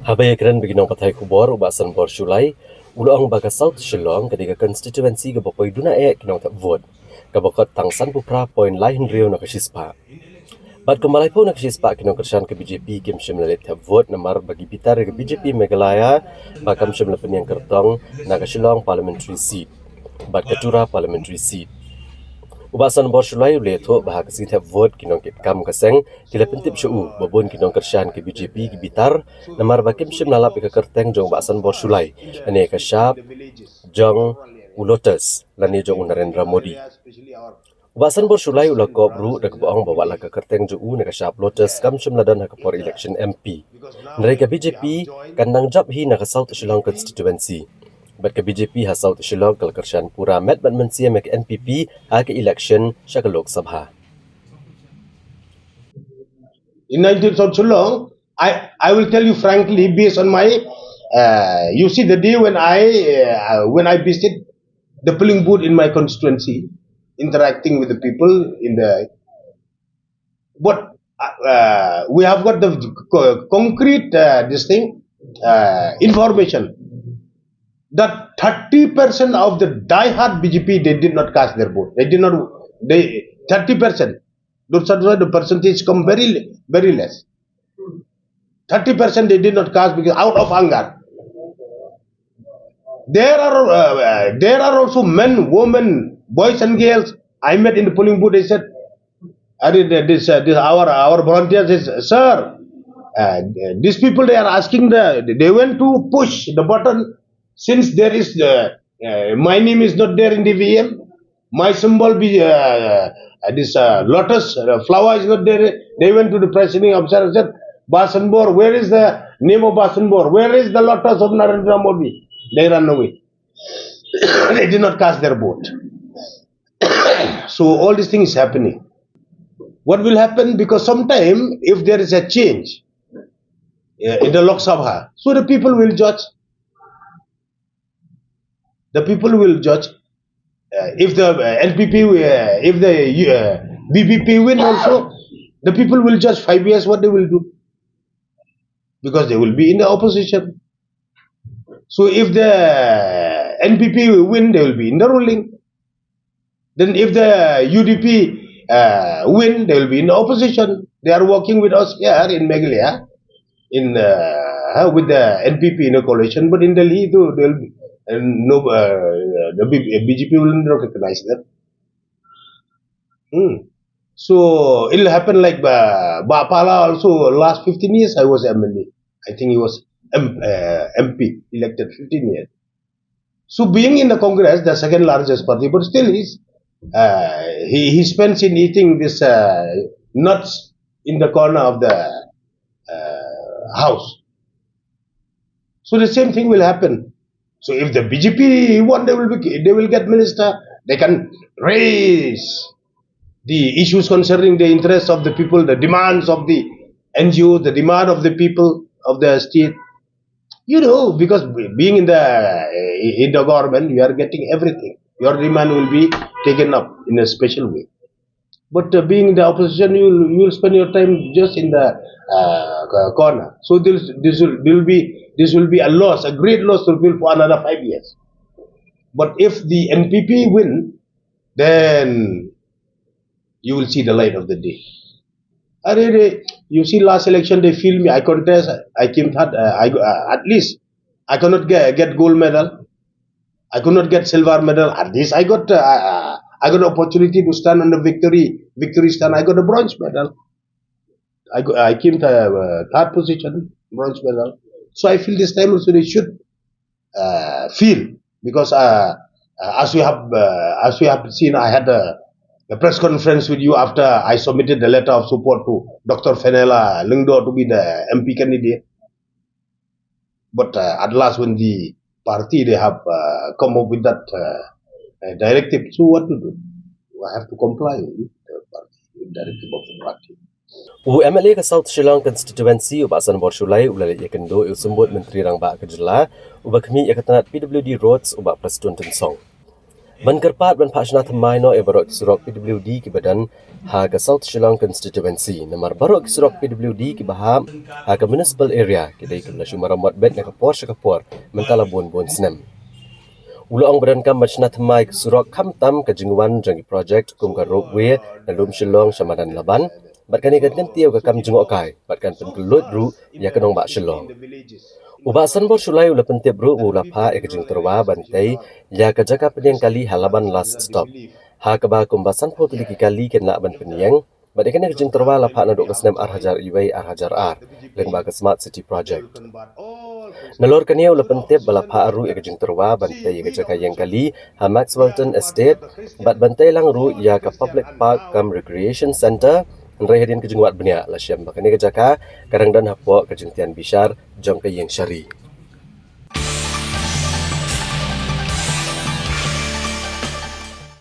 Habay keren beginang patay kubor ubah Sanbor Shulai, ulang baga South Shillong ketika konstituensi kebapoy duna kinong Thep Vote. Kabakot tangsan pupra poin lain rio na kasispa. Bad kemalai po na kasispa Nongkyrshan ke BJP kim shimlalit Thep Vote namar bagi bitar ke BJP Meghalaya bakam shimla pynieng kyrtong na Shillong parliamentary seat. Bad ketura parliamentary seat. Ubah Sanbor Shulai uleto bahag si Thep Vote kinong kam kaseng kila pentip syu babon Nongkyrshan ke BJP ki bitar namar bakim shim lalap ke kerteng jong ubah Sanbor Shulai ane ke syap jong ulotus lani jong Narendra Modi. Ubah Sanbor Shulai ulakop ru dak boong bawa la ke kerteng ju ne ke syap lotus kam shim ladan ha for Elekshon MP. Mereka BJP kan nang job hi na ke South Shillong constituency. Bat ke BJP ha South Shillong Nongkyrshan pura met bat mensia mek NPP ha ke election syaka Lok Sabha. In 19 South Shillong, I will tell you frankly, based on my, you see the day when I visit the polling booth in my constituency, interacting with the people in the, what we have got the concrete information that 30% of the die-hard BJP they did not cast their vote. 30%. The percentage come very less. 30% they did not cast because out of anger. There are also men, women, boys and girls. I met in the polling booth. They said, our volunteers said, sir, these people they are asking they went to push the button since there is my name is not there in the VM. My symbol this lotus flower is not there. They went to the presiding officer and said, Sanbor, where is the name of Sanbor? Where is the lotus of Narendra Modi? They ran away. They did not cast their vote. So all these things happening. What will happen? Because sometime if there is a change in the Lok Sabha, so the people will judge. The people will judge. If the NPP, if the BBP win also, the people will judge 5 years what they will do. Because they will be in the opposition. So if the NPP win, they will be in the ruling. Then if the UDP win, they will be in the opposition. They are working with us here in Meghalaya, with the NPP in a coalition, but in Delhi, they will be. The BJP will not recognize them. So it will happen like Bapala also. Last 15 years I was MLA. I think he was MP, elected 15 years. So being in the Congress, the second largest party, but still he spends in eating this nuts in the corner of the house. So the same thing will happen. So if the BJP won, they will get minister. They can raise the issues concerning the interests of the people, the demands of the NGO, the demand of the people of the state. You know, because being in the government, you are getting everything. Your demand will be taken up in a special way. But being in the opposition, you will spend your time just in the corner. So this will be a loss, a great loss to people for another 5 years. But if the NPP win, then you will see the light of the day. You see, last election they feel me. I contest. I came third. At least I cannot get gold medal. I could not get silver medal. At least I got opportunity to stand on the victory stand. I got a bronze medal. I came to third position, bronze medal. So I feel this time also they should feel, because as we have seen, I had a press conference with you after I submitted the letter of support to Dr. Fenela Lengdo to be the MP candidate. But at last, when the party they have come up with that directive, so what to do? I have to comply with the party, with the directive of the party. MLA ke South Shillong constituency ubah Sanbor Shulai ulale yakendo sembut menteri rang ba kejela ubah kami yakatanat PWD roads ubah Preston Tensong. Ban kerpat ban Pak Shnat Maino e barok surok PWD ki badan ha ke South Shillong constituency namar barok surok PWD ki baham ha ke municipal area ki dai kemla shumaramot bet na kapor syakapor mentala bun senem. Ulang badan kam Shnat Mai ke surok kam tam ke jingwan jangi project kum ka roadway na lum Shillong Shamadan Laban bat kan ikan tiaw ke kam jingok kai bat kan penkelut ru ya kenong bak Shillong. Ubah Sanbor sulai ula pentip bro ula pa ekajing terwa bantai ya kajaka pynieng kali halaban last stop. Ha keba kumbasan po tuliki kali kena ban pynieng bat ekane ekajing terwa la pa na dok kesnem ar hajar ar leng ba ke smart city project. Nalor kania ula pentip bala pa aru ekajing terwa bantai kajaka yang kali ha Maxwellton Estate bat bantai lang ru ya ke public park kam recreation center Nrehedin kejengwat benia la syam bakane kejaka kadang dan hapok kejengtian bishar jong ke yang syari.